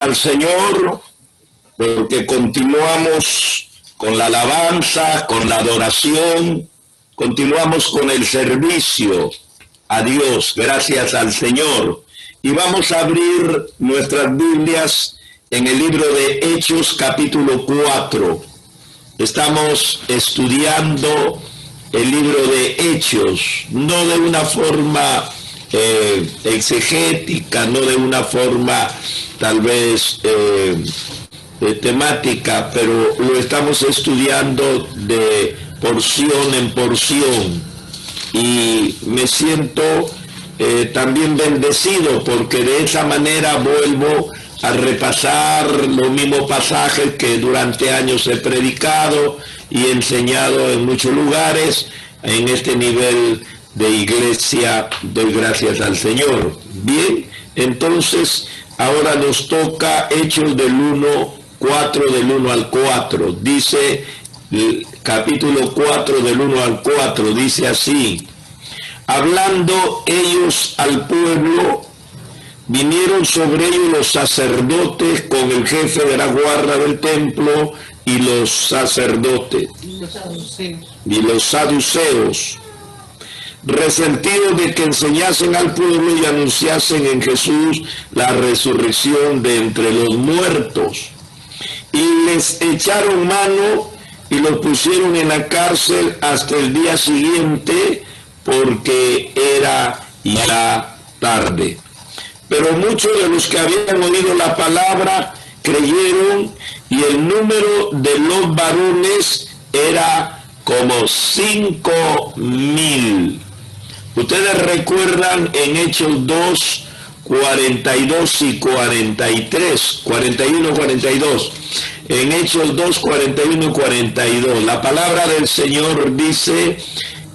al Señor, porque continuamos con la alabanza, con la adoración, continuamos con el servicio a Dios, gracias al Señor. Y vamos a abrir nuestras Biblias en el libro de Hechos, capítulo 4. Estamos estudiando el libro de Hechos, no de una forma exegética, no de una forma tal vez temática, pero lo estamos estudiando de porción en porción y me siento también bendecido porque de esa manera vuelvo a repasar los mismos pasajes que durante años he predicado y enseñado en muchos lugares. En este nivel de iglesia doy gracias al Señor. Bien, entonces ahora nos toca Hechos del 4 del 1 al 4. Dice capítulo 4 del 1 al 4, dice así: hablando ellos al pueblo, vinieron sobre ellos los sacerdotes con el jefe de la guarda del templo y los sacerdotes y los saduceos, resentidos de que enseñasen al pueblo y anunciasen en Jesús la resurrección de entre los muertos. Y les echaron mano y los pusieron en la cárcel hasta el día siguiente, porque era ya tarde. Pero muchos de los que habían oído la palabra creyeron, y el número de los varones era como 5,000. Ustedes recuerdan en Hechos 2, 42 y 43, 41, 42. En Hechos 2, 41 y 42, la palabra del Señor dice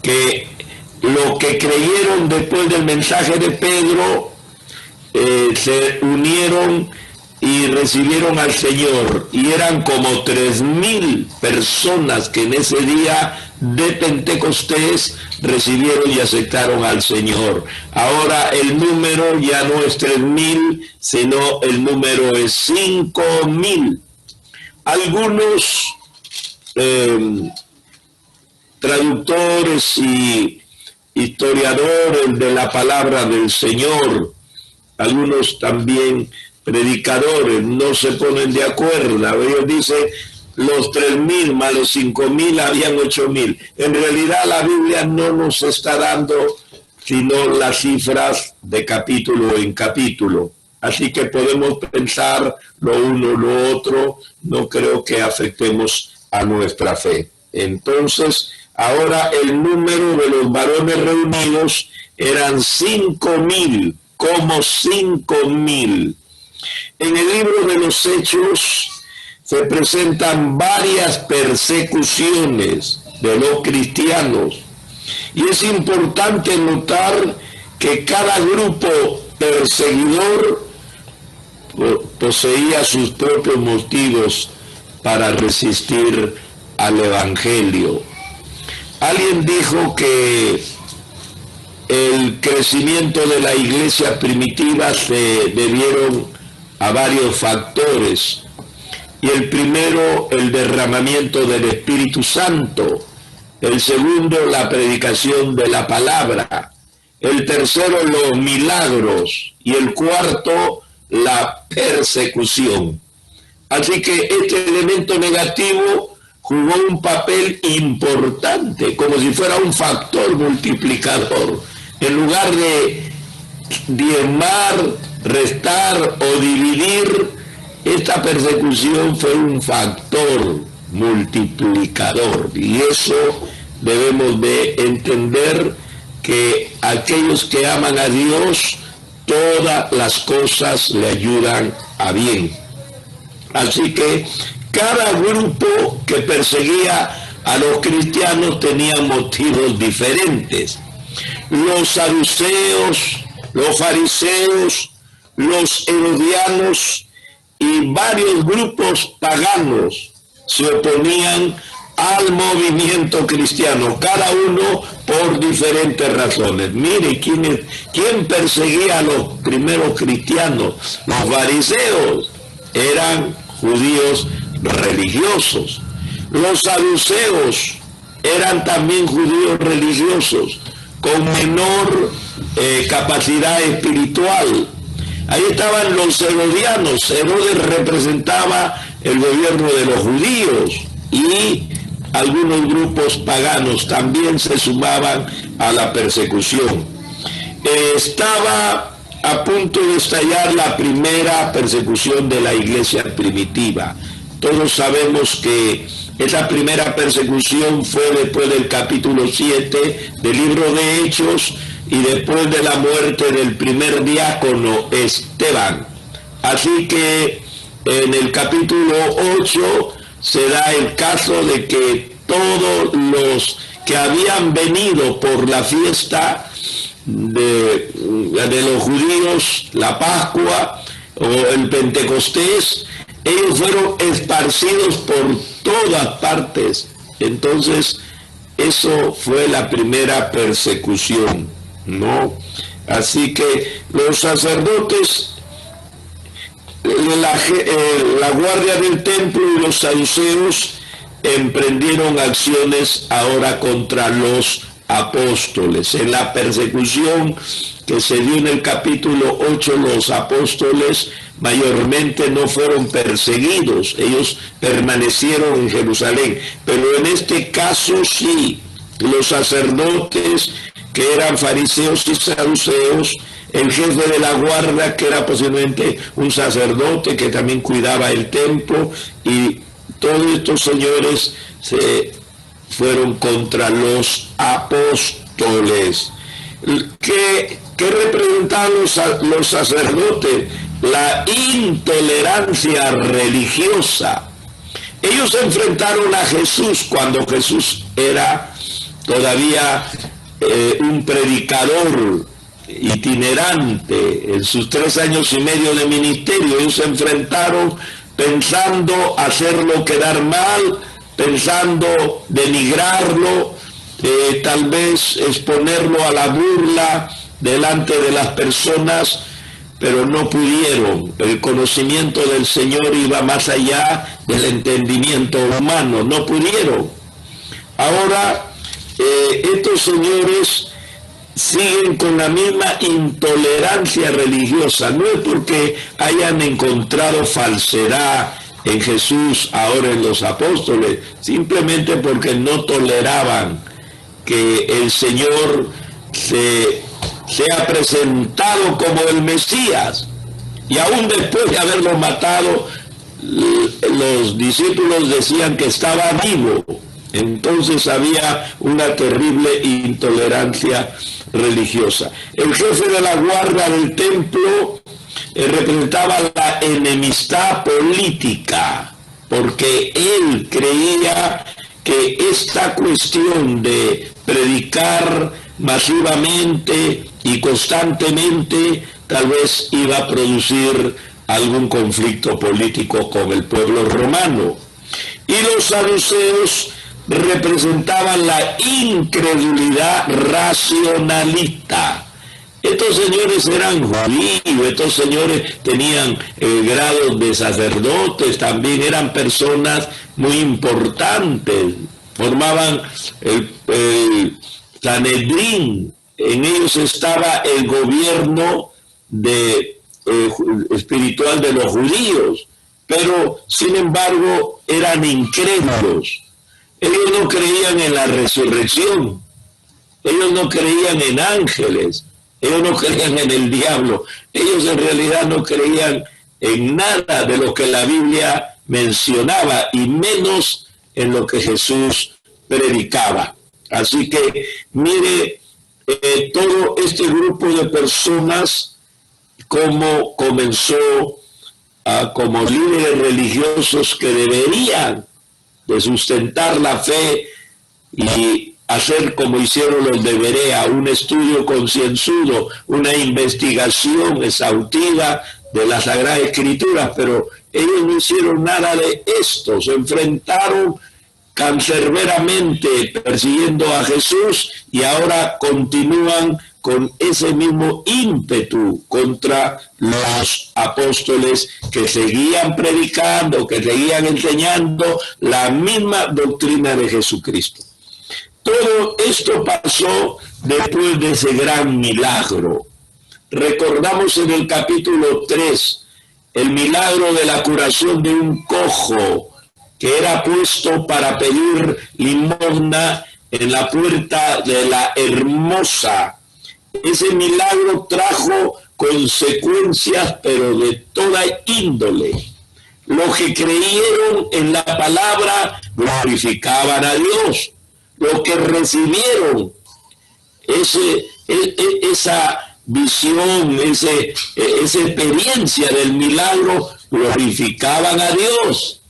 que los que creyeron después del mensaje de Pedro se unieron y recibieron al Señor, y eran como 3,000 personas que en ese día de Pentecostés recibieron y aceptaron al Señor. Ahora el número ya no es 3,000, sino el número es 5,000. Algunos traductores y historiadores de la palabra del Señor, algunos también predicadores, no se ponen de acuerdo. Ellos dicen los 3,000 más los 5,000 habían 8,000. En realidad la Biblia no nos está dando sino las cifras de capítulo en capítulo. Así que podemos pensar lo uno o lo otro, no creo que afectemos a nuestra fe. Entonces, ahora el número de los varones reunidos eran 5,000, como 5,000. En el libro de los Hechos se presentan varias persecuciones de los cristianos, y es importante notar que cada grupo perseguidor poseía sus propios motivos para resistir al Evangelio. Alguien dijo que el crecimiento de la iglesia primitiva se debieron a varios factores, y el primero, el derramamiento del Espíritu Santo; el segundo, la predicación de la palabra; el tercero, los milagros; y el cuarto, la persecución. Así que este elemento negativo jugó un papel importante, como si fuera un factor multiplicador. En lugar de diezmar, restar o dividir, esta persecución fue un factor multiplicador, y eso debemos de entender, que aquellos que aman a Dios, todas las cosas le ayudan a bien. Así que cada grupo que perseguía a los cristianos tenía motivos diferentes. Los saduceos, los fariseos, los herodianos y varios grupos paganos se oponían al movimiento cristiano, cada uno por diferentes razones. Mire, ¿quién perseguía a los primeros cristianos? Los fariseos. eran judíos religiosos. Los saduceos eran también judíos religiosos, con menor capacidad espiritual. Ahí estaban los herodianos. Herodes representaba el gobierno de los judíos, y algunos grupos paganos también se sumaban a la persecución. Estaba a punto de estallar la primera persecución de la iglesia primitiva. Todos sabemos que esa primera persecución fue después del capítulo 7 del libro de Hechos y después de la muerte del primer diácono Esteban. Así que en el capítulo 8 se da el caso de que todos los que habían venido por la fiesta de los judíos, la Pascua o el Pentecostés, ellos fueron esparcidos por todas partes. Entonces, eso fue la primera persecución, ¿no? Así que los sacerdotes, la guardia del templo y los saduceos emprendieron acciones ahora contra los apóstoles. En la persecución que se dio en el capítulo 8, los apóstoles mayormente no fueron perseguidos, ellos permanecieron en Jerusalén, pero en este caso sí, los sacerdotes que eran fariseos y saduceos, el jefe de la guardia que era posiblemente un sacerdote que también cuidaba el templo, y todos estos señores se fueron contra los apóstoles. ¿Qué representaban los sacerdotes? La intolerancia religiosa. Ellos se enfrentaron a Jesús cuando Jesús era todavía un predicador itinerante. En sus 3 años y medio de ministerio, ellos se enfrentaron pensando hacerlo quedar mal, pensando denigrarlo, tal vez exponerlo a la burla delante de las personas, pero no pudieron. El conocimiento del Señor iba más allá del entendimiento humano, no pudieron. Ahora, estos señores siguen con la misma intolerancia religiosa. No es porque hayan encontrado falsedad en Jesús, ahora en los apóstoles, simplemente porque no toleraban que el Señor sea presentado como el Mesías. Y aún después de haberlo matado, los discípulos decían que estaba vivo. Entonces había una terrible intolerancia religiosa. El jefe de la guardia del templo representaba la enemistad política, porque él creía que esta cuestión de predicar masivamente y constantemente tal vez iba a producir algún conflicto político con el pueblo romano. Y los saduceos representaban la incredulidad racionalista. Estos señores eran judíos, estos señores tenían grados de sacerdotes, también eran personas muy importantes, formaban el Sanedrín, en ellos estaba el gobierno espiritual de los judíos, pero sin embargo eran incrédulos. Ellos no creían en la resurrección, ellos no creían en ángeles, ellos no creían en el diablo, ellos en realidad no creían en nada de lo que la Biblia mencionaba, y menos en lo que Jesús predicaba. Así que mire todo este grupo de personas cómo comenzó como líderes religiosos que deberían de sustentar la fe y hacer como hicieron los de Berea, un estudio concienzudo, una investigación exhaustiva de la Sagrada Escritura, pero ellos no hicieron nada de esto, se enfrentaron cancerberamente persiguiendo a Jesús y ahora continúan con ese mismo ímpetu contra los apóstoles que seguían predicando, que seguían enseñando la misma doctrina de Jesucristo. Todo esto pasó después de ese gran milagro. Recordamos en el capítulo 3 el milagro de la curación de un cojo que era puesto para pedir limosna en la puerta de la Hermosa. Ese milagro trajo consecuencias, pero de toda índole. Los que creyeron en la palabra glorificaban a Dios. Los que recibieron esa visión, esa experiencia del milagro, glorificaban a Dios.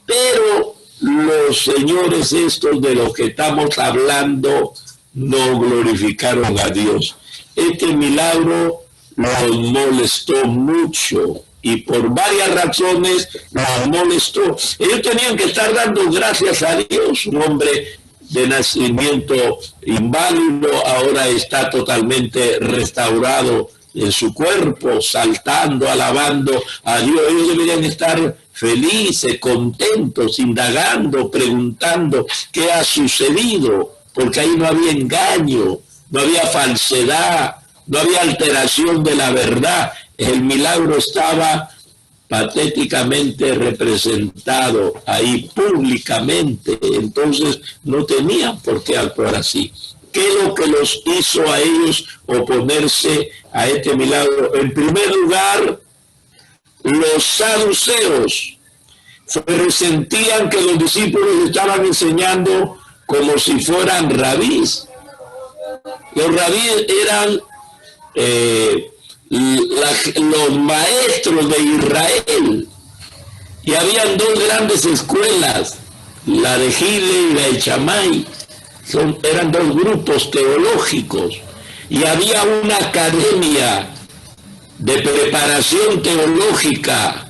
Pero los señores estos de los que estamos hablando no glorificaron a Dios. Este milagro los molestó mucho y por varias razones los molestó. Ellos tenían que estar dando gracias a Dios. Un hombre de nacimiento inválido ahora está totalmente restaurado en su cuerpo, saltando, alabando a Dios. Ellos deberían estar felices, contentos, indagando, preguntando qué ha sucedido, porque ahí no había engaño, no había falsedad, no había alteración de la verdad. El milagro estaba patéticamente representado ahí públicamente, entonces no tenían por qué actuar así. ¿Qué es lo que los hizo a ellos oponerse a este milagro? En primer lugar, los saduceos resentían que los discípulos estaban enseñando como si fueran rabís. Los rabíes eran los maestros de Israel, y habían dos grandes escuelas, la de Gile y la de Chamay. Eran dos grupos teológicos, y había una academia de preparación teológica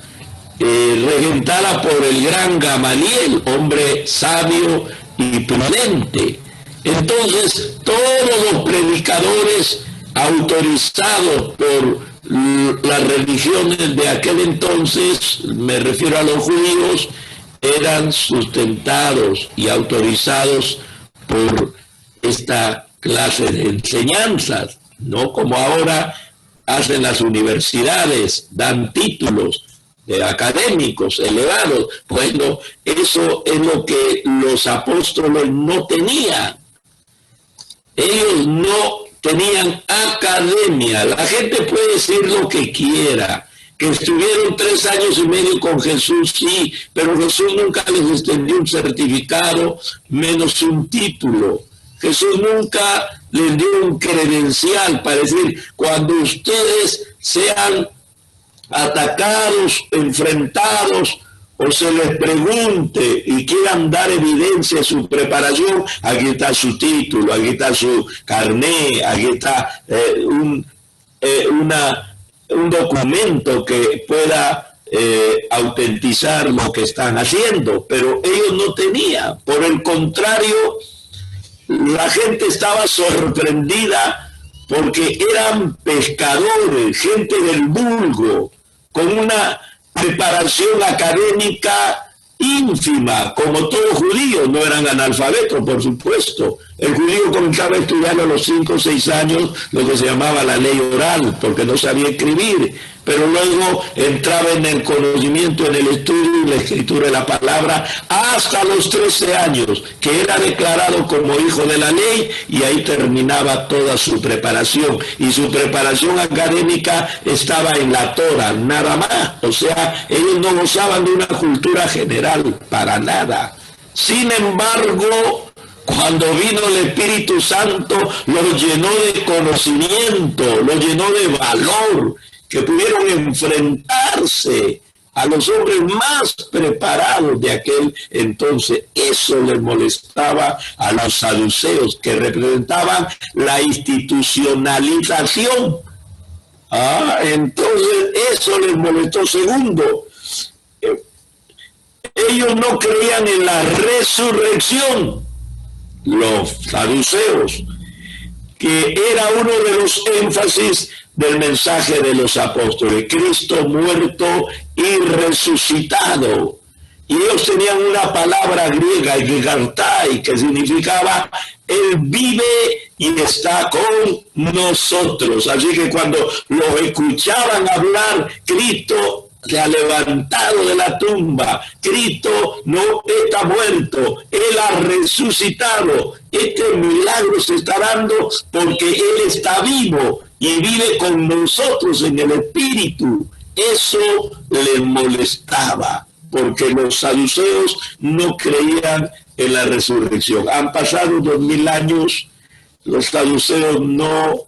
regentada por el gran Gamaliel, hombre sabio y prudente. Entonces todos los predicadores autorizados por las religiones de aquel entonces, me refiero a los judíos, eran sustentados y autorizados por esta clase de enseñanzas, no como ahora hacen las universidades, dan títulos de académicos elevados. Bueno, eso es lo que los apóstoles no tenían. Ellos no tenían academia. La gente puede decir lo que quiera, que estuvieron 3 años y medio con Jesús, sí, pero Jesús nunca les extendió un certificado, menos un título. Jesús nunca les dio un credencial para decir, cuando ustedes sean atacados, enfrentados, o se les pregunte y quieran dar evidencia de su preparación, aquí está su título, aquí está su carné, aquí está un documento que pueda autentizar lo que están haciendo, pero ellos no tenían. Por el contrario, la gente estaba sorprendida porque eran pescadores, gente del vulgo, con una preparación académica ínfima, como todo judío. No eran analfabetos, por supuesto. El judío comenzaba a estudiar a los 5 o 6 años lo que se llamaba la ley oral, porque no sabía escribir, pero luego entraba en el conocimiento, en el estudio y la escritura de la palabra hasta los 13 años, que era declarado como hijo de la ley, y ahí terminaba toda su preparación. Y su preparación académica estaba en la Torah, nada más. O sea, ellos no gozaban de una cultura general, para nada. Sin embargo, cuando vino el Espíritu Santo, los llenó de conocimiento, los llenó de valor, que pudieron enfrentarse a los hombres más preparados de aquel entonces. Eso les molestaba a los saduceos, que representaban la institucionalización. Entonces eso les molestó. Segundo, ellos no creían en la resurrección. Los saduceos, que era uno de los énfasis del mensaje de los apóstoles: Cristo muerto y resucitado. Y ellos tenían una palabra griega, gigantai, que significaba Él vive y está con nosotros. Así que cuando los escuchaban hablar, Cristo se ha levantado de la tumba, Cristo no está muerto, Él ha resucitado. Este milagro se está dando porque Él está vivo y vive con nosotros en el Espíritu. Eso les molestaba, porque los saduceos no creían en la resurrección. Han pasado 2000 años, los saduceos no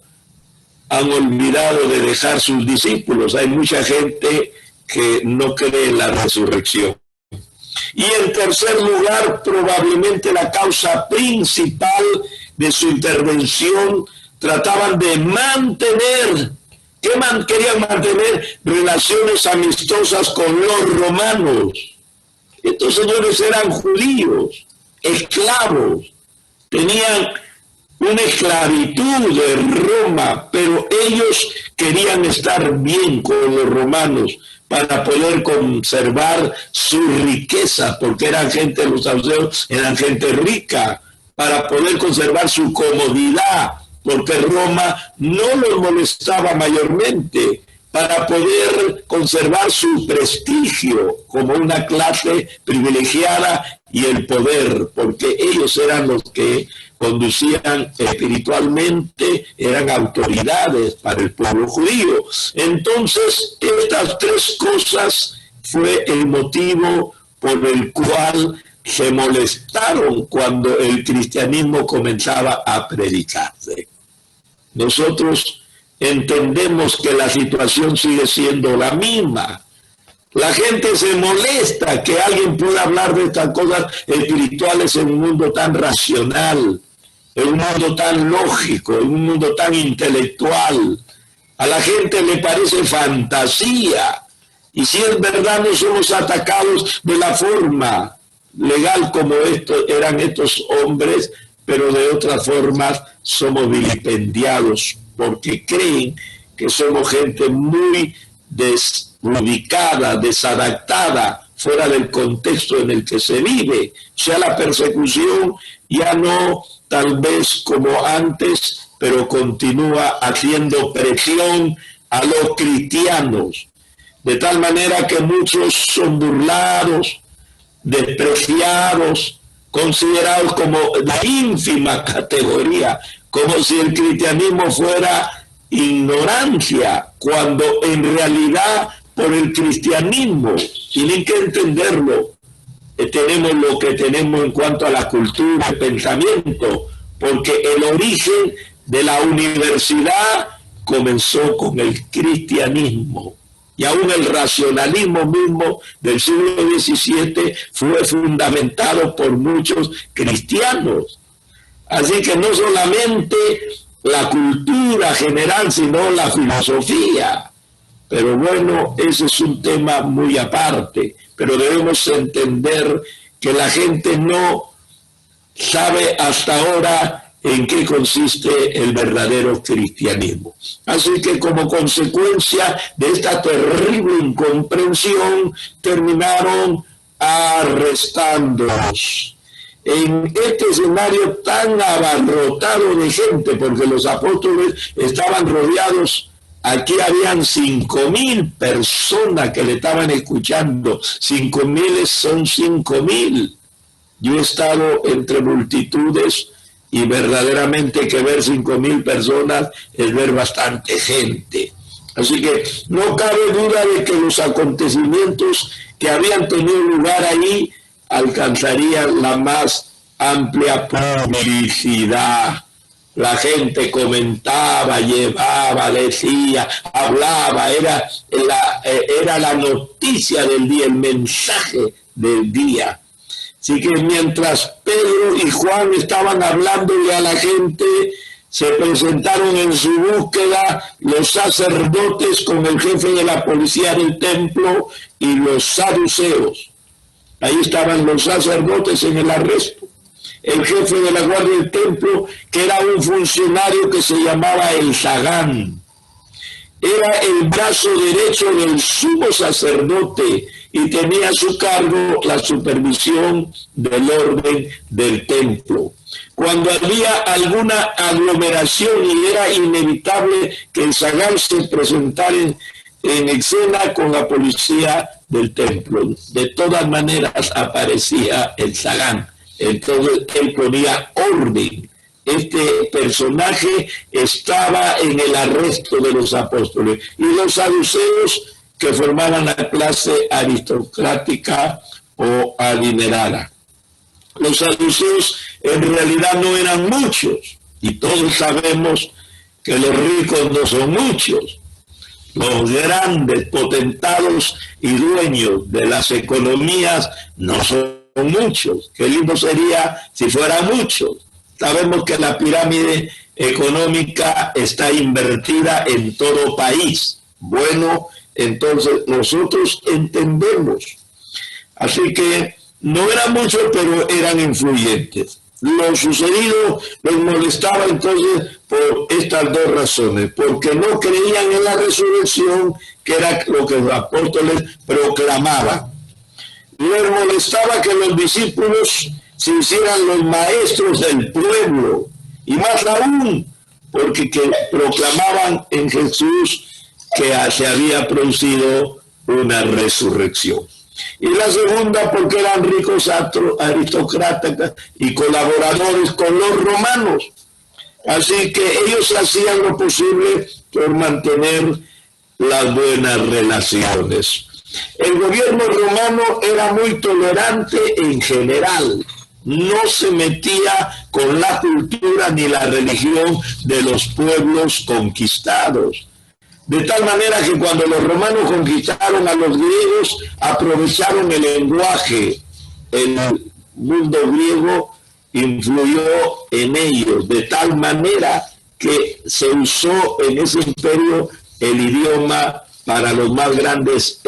han olvidado de dejar sus discípulos. Hay mucha gente que no cree en la resurrección. Y en tercer lugar, probablemente la causa principal de su intervención, trataban de querían mantener relaciones amistosas con los romanos. Estos señores eran judíos, esclavos, tenían una esclavitud de Roma, pero ellos querían estar bien con los romanos para poder conservar su riqueza, porque eran gente, los saduceos eran gente rica, para poder conservar su comodidad, porque Roma no los molestaba mayormente, para poder conservar su prestigio como una clase privilegiada y el poder, porque ellos eran los que conducían espiritualmente, eran autoridades para el pueblo judío. Entonces, estas tres cosas fue el motivo por el cual se molestaron cuando el cristianismo comenzaba a predicarse. Nosotros entendemos que la situación sigue siendo la misma. La gente se molesta que alguien pueda hablar de estas cosas espirituales en un mundo tan racional, en un mundo tan lógico, en un mundo tan intelectual. A la gente le parece fantasía. Y si es verdad, no somos atacados de la forma legal como eran estos hombres, pero de otras formas somos vilipendiados porque creen que somos gente muy desubicada, desadaptada, fuera del contexto en el que se vive. O sea, la persecución ya no tal vez como antes, pero continúa haciendo presión a los cristianos, de tal manera que muchos son burlados, despreciados, considerados como de ínfima categoría, como si el cristianismo fuera ignorancia, cuando en realidad por el cristianismo, tienen que entenderlo, tenemos lo que tenemos en cuanto a la cultura, el pensamiento, porque el origen de la universidad comenzó con el cristianismo. Y aún el racionalismo mismo del siglo XVII fue fundamentado por muchos cristianos. Así que no solamente la cultura general, sino la filosofía. Pero bueno, ese es un tema muy aparte. Pero debemos entender que la gente no sabe hasta ahora en qué consiste el verdadero cristianismo. Así que como consecuencia de esta terrible incomprensión, terminaron arrestándolos. En este escenario tan abarrotado de gente, porque los apóstoles estaban rodeados, aquí habían 5,000 personas que le estaban escuchando. 5,000 son 5,000. Yo he estado entre multitudes y verdaderamente que ver 5,000 personas es ver bastante gente. Así que no cabe duda de que los acontecimientos que habían tenido lugar ahí alcanzarían la más amplia publicidad. La gente comentaba, llevaba, decía, hablaba, era la noticia del día, el mensaje del día. Así que mientras Pedro y Juan estaban hablándole a la gente, se presentaron en su búsqueda los sacerdotes con el jefe de la policía del templo y los saduceos. Ahí estaban los sacerdotes en el arresto. el jefe de la guardia del templo, que era un funcionario que se llamaba el Zagán. Era el brazo derecho del sumo sacerdote y tenía a su cargo la supervisión del orden del templo. Cuando había alguna aglomeración y era inevitable que el Zagán se presentara en escena con la policía del templo, de todas maneras aparecía el Zagán. Entonces él ponía orden. Este personaje estaba en el arresto de los apóstoles y los saduceos, que formaban la clase aristocrática o adinerada. Los saduceos en realidad no eran muchos, y todos sabemos que los ricos no son muchos. Los grandes potentados y dueños de las economías no son muchos. Qué lindo sería si fueran muchos. Sabemos que la pirámide económica está invertida en todo país. Bueno, entonces nosotros entendemos. Así que no eran muchos, pero eran influyentes. Lo sucedido les molestaba entonces por estas dos razones, porque no creían en la resurrección, que era lo que los apóstoles proclamaban. Les molestaba que los discípulos se hicieran los maestros del pueblo, y más aún porque proclamaban en Jesús que se había producido una resurrección. Y la segunda, porque eran ricos aristócratas y colaboradores con los romanos. Así que ellos hacían lo posible por mantener las buenas relaciones. El gobierno romano era muy tolerante en general. No se metía con la cultura ni la religión de los pueblos conquistados. De tal manera que cuando los romanos conquistaron a los griegos, aprovecharon el lenguaje. El mundo griego influyó en ellos, de tal manera que se usó en ese imperio el idioma para los más grandes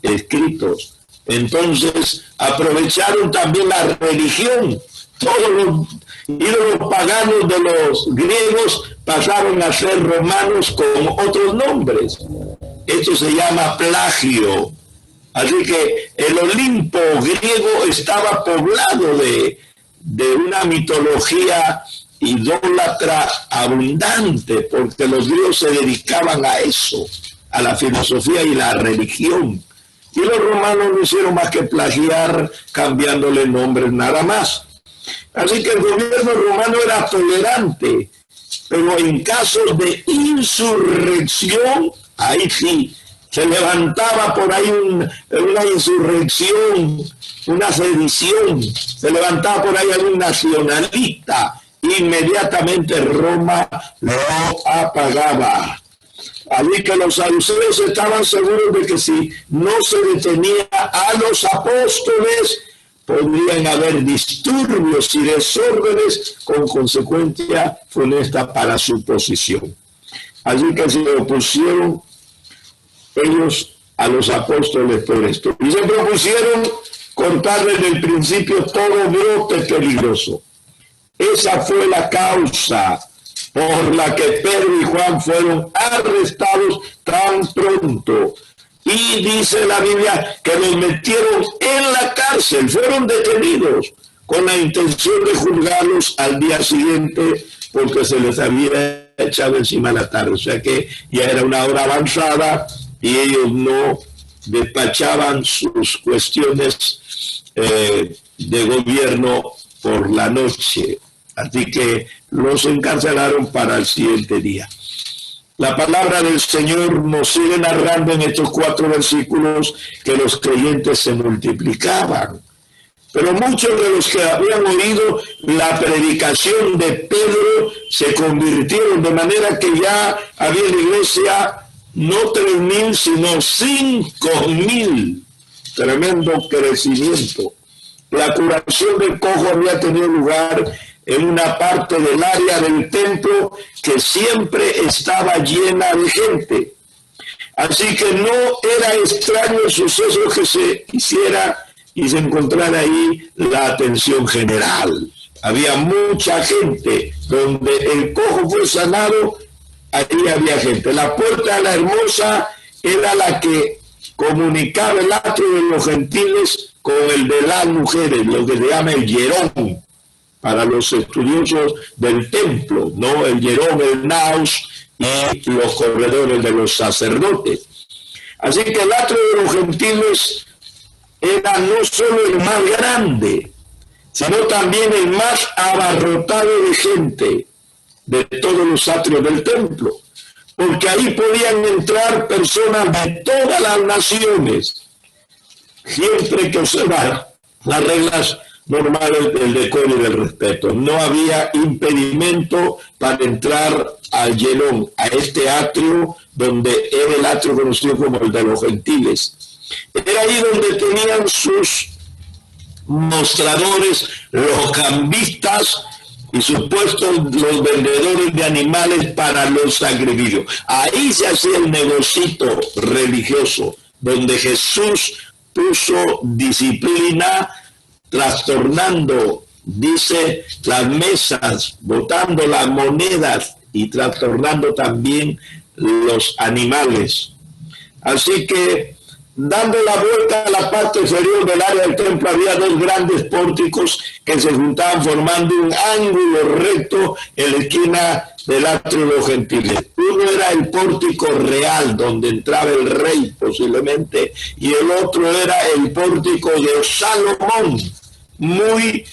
escritos. Entonces aprovecharon también la religión. Todos los ídolos paganos de los griegos pasaron a ser romanos con otros nombres. Esto se llama plagio. Así que el Olimpo griego estaba poblado de una mitología idólatra abundante, porque los griegos se dedicaban a eso, a la filosofía y la religión. Y los romanos no hicieron más que plagiar, cambiándole nombres nada más. Así que el gobierno romano era tolerante, pero en casos de insurrección, ahí sí, se levantaba por ahí una insurrección, una sedición, se levantaba por ahí algún nacionalista, inmediatamente Roma lo apagaba. Así que los saduceos estaban seguros de que si no se detenía a los apóstoles, podrían haber disturbios y desórdenes con consecuencia funesta para su posición. Así que se opusieron ellos a los apóstoles por esto. Y se propusieron cortar desde el principio todo brote peligroso. Esa fue la causa por la que Pedro y Juan fueron arrestados tan pronto. Y dice la Biblia que los metieron en la cárcel, fueron detenidos con la intención de juzgarlos al día siguiente, porque se les había echado encima la tarde. O sea que ya era una hora avanzada y ellos no despachaban sus cuestiones de gobierno por la noche. Así que los encarcelaron para el siguiente día. La palabra del Señor nos sigue narrando en estos 4 versículos que los creyentes se multiplicaban. Pero muchos de los que habían oído la predicación de Pedro se convirtieron, de manera que ya había en la iglesia no 3,000, sino 5,000. Tremendo crecimiento. La curación del cojo había tenido lugar en una parte del área del templo que siempre estaba llena de gente. Así que no era extraño el suceso que se hiciera y se encontrara ahí la atención general. había mucha gente. Donde el cojo fue sanado, ahí había gente. La puerta de la Hermosa era la que comunicaba el atrio de los gentiles con el de las mujeres, lo que se llama el hierón, para los estudiosos del templo, ¿no? El hierón, el naos y los corredores de los sacerdotes. Así que el atrio de los gentiles era no solo el más grande, sino también el más abarrotado de gente de todos los atrios del templo, porque ahí podían entrar personas de todas las naciones, siempre que observar las reglas normales del decoro y del respeto. No había impedimento para entrar al hierón, a este atrio, donde era el atrio conocido como el de los gentiles. Era ahí donde tenían sus mostradores, los cambistas y supuestos los vendedores de animales para los sacrificios. Ahí se hacía el negocito religioso, donde Jesús puso disciplina, trastornando, dice, las mesas, botando las monedas y trastornando también los animales. Así que, dando la vuelta a la parte inferior del área del templo, había dos grandes pórticos que se juntaban formando un ángulo recto en la esquina del atrio de los gentiles. Uno era el pórtico real, donde entraba el rey posiblemente, y el otro era el pórtico de Salomón, muy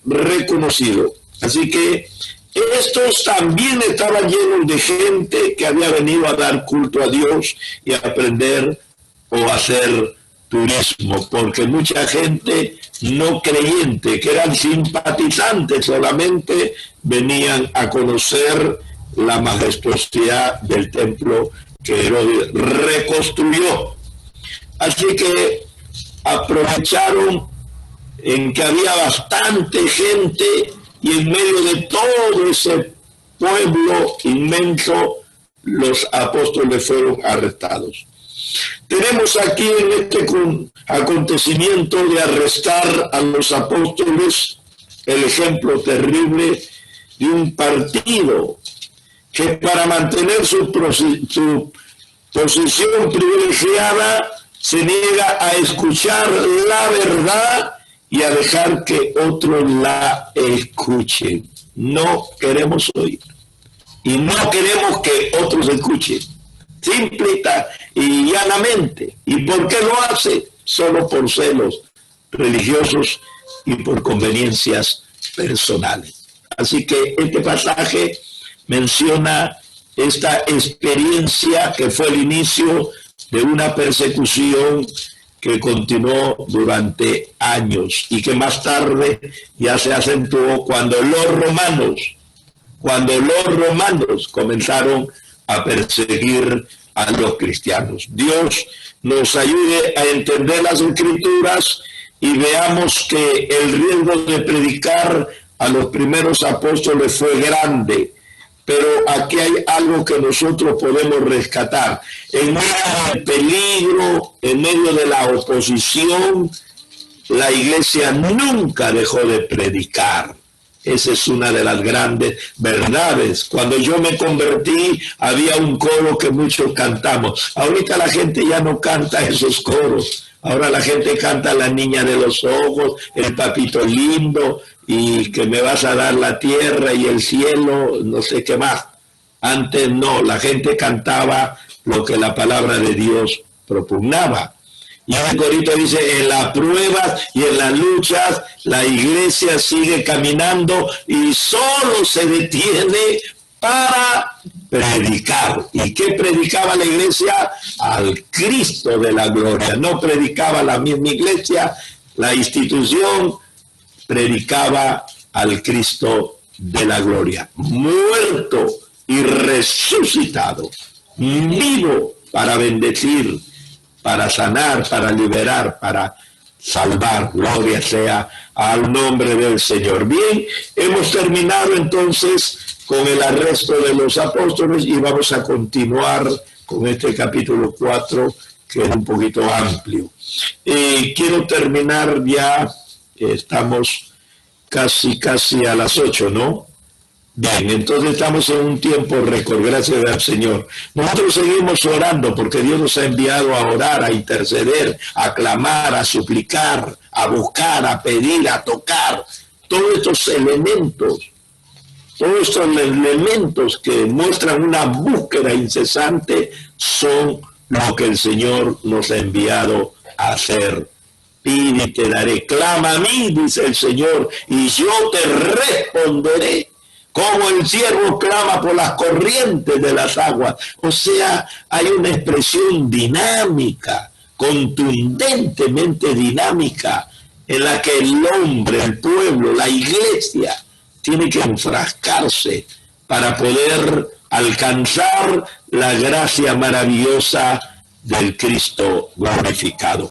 reconocido. Así que estos también estaban llenos de gente que había venido a dar culto a Dios y a aprender o hacer turismo, porque mucha gente no creyente, que eran simpatizantes, solamente venían a conocer la majestuosidad del templo que Herodes reconstruyó. Así que aprovecharon en que había bastante gente y en medio de todo ese pueblo inmenso los apóstoles fueron arrestados. Tenemos aquí en este acontecimiento de arrestar a los apóstoles el ejemplo terrible de un partido que para mantener su posición privilegiada se niega a escuchar la verdad y a dejar que otros la escuchen. No queremos oír y no queremos que otros escuchen. Simple y llanamente. ¿Y por qué lo hace? Solo por celos religiosos y por conveniencias personales. Así que este pasaje menciona esta experiencia que fue el inicio de una persecución que continuó durante años y que más tarde ya se acentuó cuando los romanos comenzaron a perseguir a los cristianos. Dios nos ayude a entender las Escrituras y veamos que el riesgo de predicar a los primeros apóstoles fue grande, pero aquí hay algo que nosotros podemos rescatar. En medio del peligro, en medio de la oposición, la iglesia nunca dejó de predicar. Esa es una de las grandes verdades. Cuando yo me convertí, había un coro que muchos cantamos. Ahorita la gente ya no canta esos coros. Ahora la gente canta La Niña de los Ojos, El Papito Lindo, y que me vas a dar la tierra y el cielo, no sé qué más. Antes no, la gente cantaba lo que la palabra de Dios propugnaba. Y el corito dice, en las pruebas y en las luchas, la iglesia sigue caminando y solo se detiene para predicar. ¿Y qué predicaba la iglesia? Al Cristo de la gloria. No predicaba la misma iglesia, la institución predicaba al Cristo de la gloria, muerto y resucitado, vivo para bendecir, para sanar, para liberar, para salvar. Gloria sea al nombre del Señor. Bien, hemos terminado entonces con el arresto de los apóstoles y vamos a continuar con este capítulo 4, que es un poquito amplio. Quiero terminar ya, estamos casi a las 8, ¿no? Bien, entonces estamos en un tiempo récord, gracias al Señor. Nosotros seguimos orando porque Dios nos ha enviado a orar, a interceder, a clamar, a suplicar, a buscar, a pedir, a tocar. Todos estos elementos que muestran una búsqueda incesante son lo que el Señor nos ha enviado a hacer. Pide y te daré, clama a mí, dice el Señor, y yo te responderé. Como el siervo clama por las corrientes de las aguas. O sea, hay una expresión dinámica, contundentemente dinámica, en la que el hombre, el pueblo, la iglesia, tiene que enfrascarse para poder alcanzar la gracia maravillosa del Cristo glorificado.